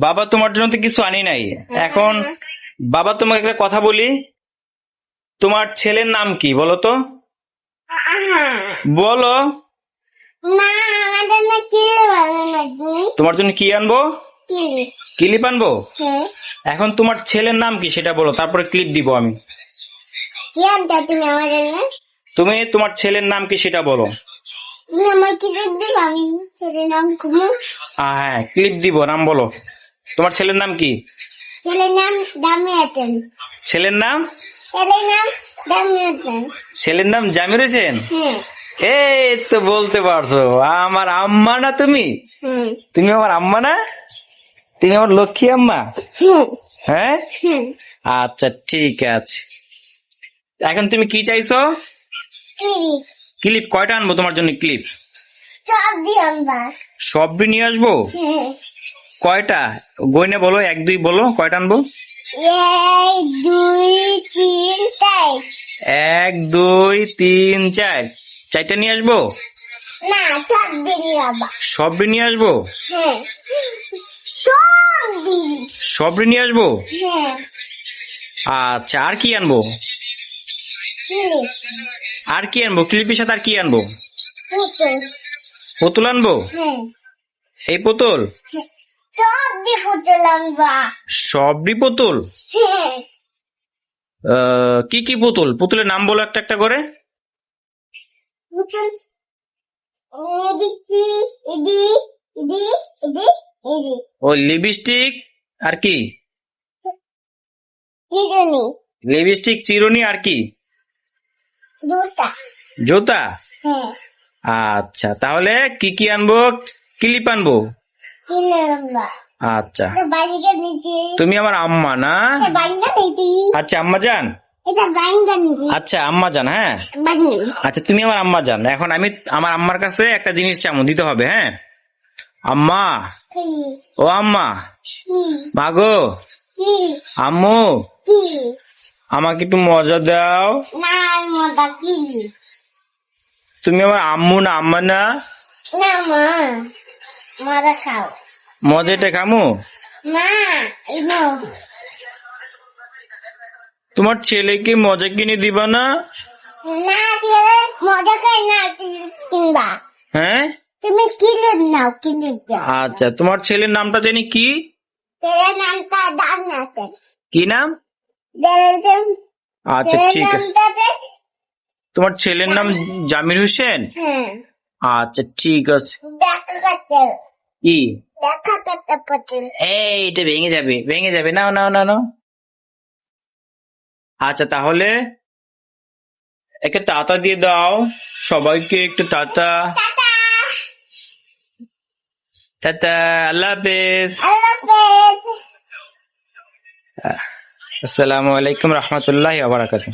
বাবা তোমার জন্য তো কিছু আনি নাই। এখন বাবা তোমাকে একটা কথা বলি, তোমার ছেলের নাম কি বলো তো? বলো। তোমার জন্য কি আনবো? ক্লিপ আনবো। এখন তোমার ছেলের নাম কি সেটা বলো, তারপরে ক্লিপ দিব আমি। তুমি তোমার ছেলের নাম কি সেটা বলো। হ্যাঁ, ক্লিপ দিব, নাম বলো। তোমার ছেলের নাম কি? ছেলের নাম ছেলের নাম জামির হোসেন। এই তো বলতে পারছো, আমার আম্মা না তুমি? তুমি আমার আম্মা না? তুমি আমার লক্ষ্মী আম্মা। হ্যাঁ, আচ্ছা ঠিক আছে। এখন তুমি কি চাইছো? ক্লিপ কয়টা আনবো তোমার জন্য? ক্লিপ সবই নিয়ে আসবো। কয়টা গয়না বলো, 1 2 বলো, কয়টা আনবো? 1 2 3 4, 4টা নিয়ে আসবো। সবই নিয়ে আসবো। সবই নিয়ে আসবো। আচ্ছা, আর কি আনবো? আর কি আনবো? ক্লিপের সাথে আর কি আনবো? পুতুল আনবো। এই পুতুল সবই পুতুল। কি কি পুতুল? পুতুলের নাম বলো একটা একটা করে। ও লিপস্টিক, আর কি? লিপস্টিক, চিরুনি, আর কি? জুতা। আচ্ছা, তাহলে কি কি আনবো? ক্লিপ আনবো। আচ্ছা, তুমি আমার আম্মা না? আচ্ছা আম্মা জান। আচ্ছা আম্মা জান, হ্যাঁ। আচ্ছা, তুমি আমার আম্মা জান। এখন আমি আমার আম্মার কাছে একটা জিনিস চামু, দিতে হবে। হ্যাঁ, আম্মা, ও আম্মা, মাগো, আম্মু, আমাকে একটু মজা দাও। তুমি আমার আম্মু না আম্মা না? মজাটা খামু। তোমার ছেলেকে মজা কিনে দিবা না? হ্যাঁ, তুমি কিলিপ নাও, কিলিপ দাও। আচ্ছা, তোমার ছেলের নামটা জানি কি? ছেলের নামটা জান্নাত। কি নাম? আচ্ছা ঠিক আছে। তোমার ছেলের নাম জামির হোসেন। আচ্ছা ঠিক আছে। কি? এইটা ভেঙে যাবে, ভেঙে যাবে। নাও নাও নাও নাও। আচ্ছা, তাহলে একটা টাটা দিয়ে দাও সবাইকে, একটু টাটা। টাটা, আল্লাহ হাফেজ। আসসালামু আলাইকুম রহমতুল্লাহি ওয়া বারাকাতুহু।